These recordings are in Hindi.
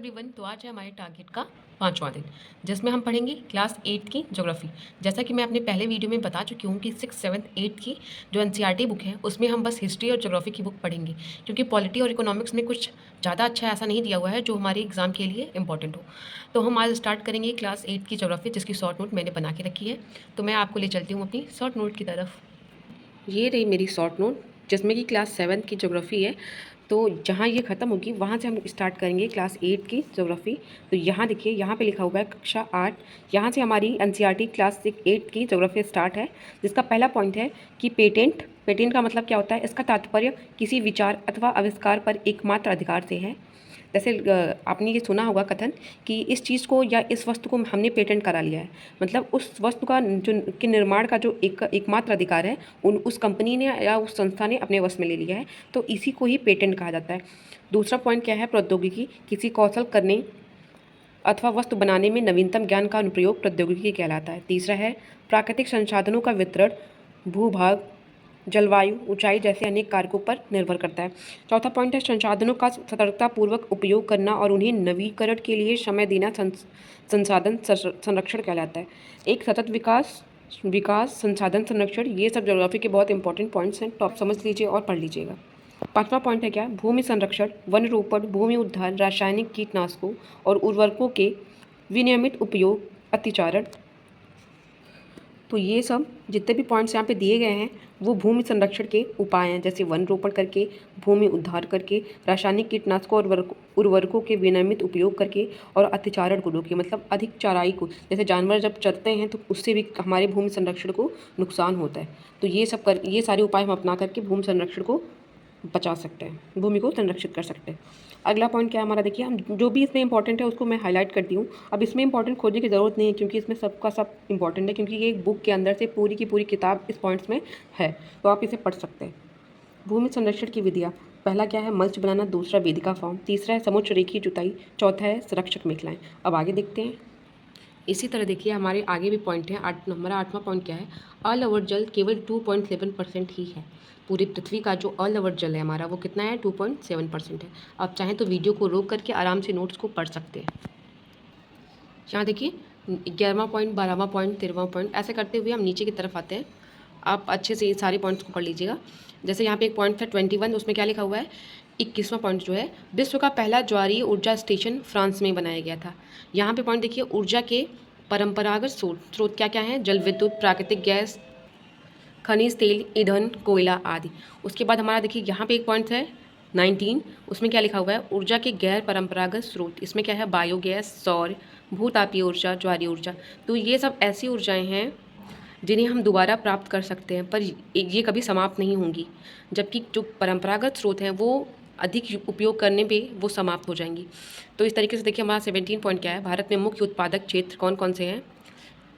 एवरीवन, तो आज है हमारे टारगेट का 5वां दिन, जिसमें हम पढ़ेंगे क्लास 8 की ज्योग्राफी। जैसा कि मैं अपने पहले वीडियो में बता चुकी हूँ कि 6, 7, 8 की जो एनसीईआरटी बुक है उसमें हम बस हिस्ट्री और ज्योग्राफी की बुक पढ़ेंगे, क्योंकि पॉलिटी और इकोनॉमिक्स में कुछ ज़्यादा अच्छा ऐसा नहीं दिया हुआ है जो हमारे एग्जाम के लिए इंपॉर्टेंट हो। तो हम आज स्टार्ट करेंगे क्लास 8 की ज्योग्राफी, जिसकी शॉर्ट नोट मैंने बना के रखी है। तो मैं आपको ले चलती हूँ अपनी शॉर्ट नोट की तरफ। ये रही मेरी शॉर्ट नोट, जिसमें कि क्लास 7 की ज्योग्राफी है। तो जहाँ ये ख़त्म होगी वहाँ से हम स्टार्ट करेंगे क्लास 8 की ज्योग्राफी। तो यहाँ देखिए, यहाँ पे लिखा हुआ है कक्षा 8। यहाँ से हमारी एनसीईआरटी क्लास 8 की ज्योग्राफी स्टार्ट है, जिसका पहला पॉइंट है कि पेटेंट। पेटेंट का मतलब क्या होता है? इसका तात्पर्य किसी विचार अथवा आविष्कार पर एकमात्र अधिकार से है। जैसे आपने ये सुना होगा कथन कि इस चीज़ को या इस वस्तु को हमने पेटेंट करा लिया है, मतलब उस वस्तु का जो के निर्माण का जो एकमात्र अधिकार है उस कंपनी ने या उस संस्था ने अपने वश में ले लिया है, तो इसी को ही पेटेंट कहा जाता है। दूसरा पॉइंट क्या है? प्रौद्योगिकी। किसी कौशल करने अथवा वस्तु बनाने में नवीनतम ज्ञान का अनुप्रयोग प्रौद्योगिकी कहलाता है। तीसरा है प्राकृतिक संसाधनों का वितरण। भूभाग, जलवायु, ऊंचाई जैसे अनेक कारकों पर निर्भर करता है। चौथा पॉइंट है संसाधनों का सतर्कतापूर्वक उपयोग करना और उन्हें नवीकरण के लिए समय देना संसाधन संरक्षण कहलाता है। एक सतत विकास विकास संसाधन संरक्षण, ये सब ज्योग्राफी के बहुत इंपॉर्टेंट पॉइंट्स हैं, तो आप समझ लीजिए और पढ़ लीजिएगा। पांचवा पॉइंट है क्या? भूमि संरक्षण, वन रोपण, भूमि उद्धार, रासायनिक कीटनाशकों और उर्वरकों के विनियमित उपयोग, अतिचारण। तो ये सब जितने भी पॉइंट्स यहाँ पे दिए गए हैं वो भूमि संरक्षण के उपाय हैं, जैसे वन रोपण करके, भूमि उद्धार करके, रासायनिक कीटनाशकों और उर्वरकों के विनियमित उपयोग करके, और अतिचारण को रोके, मतलब अधिक चराई को। जैसे जानवर जब चरते हैं तो उससे भी हमारे भूमि संरक्षण को नुकसान होता है। तो ये सारे उपाय हम अपना करके भूमि संरक्षण को बचा सकते हैं, भूमि को संरक्षित कर सकते हैं। अगला पॉइंट क्या है हमारा? देखिए, हम जो भी इसमें इंपॉर्टेंट है उसको मैं हाईलाइट करती हूँ। अब इसमें इंपॉर्टेंट खोजने की ज़रूरत नहीं है, क्योंकि इसमें सबका सब इंपॉर्टेंट है, क्योंकि ये एक बुक के अंदर से पूरी की पूरी किताब इस पॉइंट्स में है, तो आप इसे पढ़ सकते हैं। भूमि संरक्षण की विधियाँ। पहला क्या है? मल्च बनाना। दूसरा वेदिका फॉर्म। तीसरा है समुच्च रेखीय जुताई। चौथा है संरक्षक मेखलाएँ। अब आगे देखते हैं। इसी तरह देखिए हमारे आगे भी पॉइंट है। हमारा 8वां पॉइंट क्या है? ऑल ओवर जल केवल 2.7% ही है। पूरी पृथ्वी का जो ऑल ओवर जल है हमारा, वो कितना है? 2.7% है। आप चाहें तो वीडियो को रोक करके आराम से नोट्स को पढ़ सकते हैं। यहाँ देखिए 11वां पॉइंट, 12वां पॉइंट, 13वां पॉइंट, ऐसे करते हुए हम नीचे की तरफ आते हैं। आप अच्छे से ये सारे पॉइंट्स को पढ़ लीजिएगा। जैसे यहाँ पे एक पॉइंट था 21, उसमें क्या लिखा हुआ है? 21वां पॉइंट जो है, विश्व का पहला ज्वारीय ऊर्जा स्टेशन फ्रांस में बनाया गया था। यहाँ पे पॉइंट देखिए, ऊर्जा के परंपरागत स्रोत क्या क्या हैं? जल विद्युत, प्राकृतिक गैस, खनिज तेल, ईंधन, कोयला आदि। उसके बाद हमारा देखिए यहाँ पे एक पॉइंट है 19, उसमें क्या लिखा हुआ है? ऊर्जा के गैर परंपरागत स्रोत। इसमें क्या है? बायोगैस, सौर, भूतापीय ऊर्जा, ज्वारीय ऊर्जा। तो ये सब ऐसी ऊर्जाएं हैं जिन्हें हम दोबारा प्राप्त कर सकते हैं, पर ये कभी समाप्त नहीं होंगी, जबकि जो परंपरागत स्रोत हैं वो अधिक उपयोग करने पे वो समाप्त हो जाएंगी। तो इस तरीके से देखिए हमारा 17 पॉइंट क्या है? भारत में मुख्य उत्पादक क्षेत्र कौन कौन से हैं?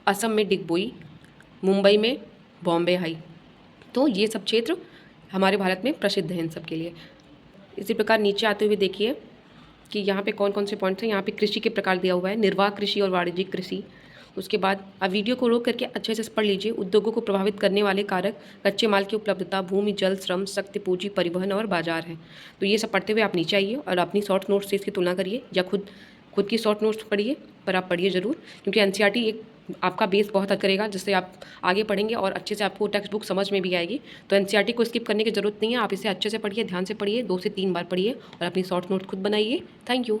असम में डिगबोई, मुंबई में बॉम्बे हाई। तो ये सब क्षेत्र हमारे भारत में प्रसिद्ध हैं इन सब के लिए। इसी प्रकार नीचे आते हुए देखिए कि यहाँ पे कौन कौन से पॉइंट्स हैं। यहाँ पे कृषि के प्रकार दिया हुआ है, निर्वाह कृषि और वाणिज्यिक कृषि। उसके बाद अब वीडियो को रोक करके अच्छे से पढ़ लीजिए। उद्योगों को प्रभावित करने वाले कारक कच्चे माल की उपलब्धता, भूमि, जल, श्रम, शक्ति, पूंजी, परिवहन और बाजार हैं। तो ये सब पढ़ते हुए आप नीचे आइए और अपनी शॉर्ट नोट्स से इसकी तुलना करिए, या खुद की शॉर्ट नोट्स पढ़िए, पर आप पढ़िए ज़रूर, क्योंकि एनसीईआरटी एक आपका बेस बहुत करेगा, जिससे आप आगे पढ़ेंगे और अच्छे से आपको टेक्स्ट बुक समझ में भी आएगी। तो एनसीईआरटी को स्किप करने की ज़रूरत नहीं है, आप इसे अच्छे से पढ़िए, ध्यान से पढ़िए, 2 से 3 बार पढ़िए और अपनी शॉर्ट नोट खुद बनाइए। Thank you.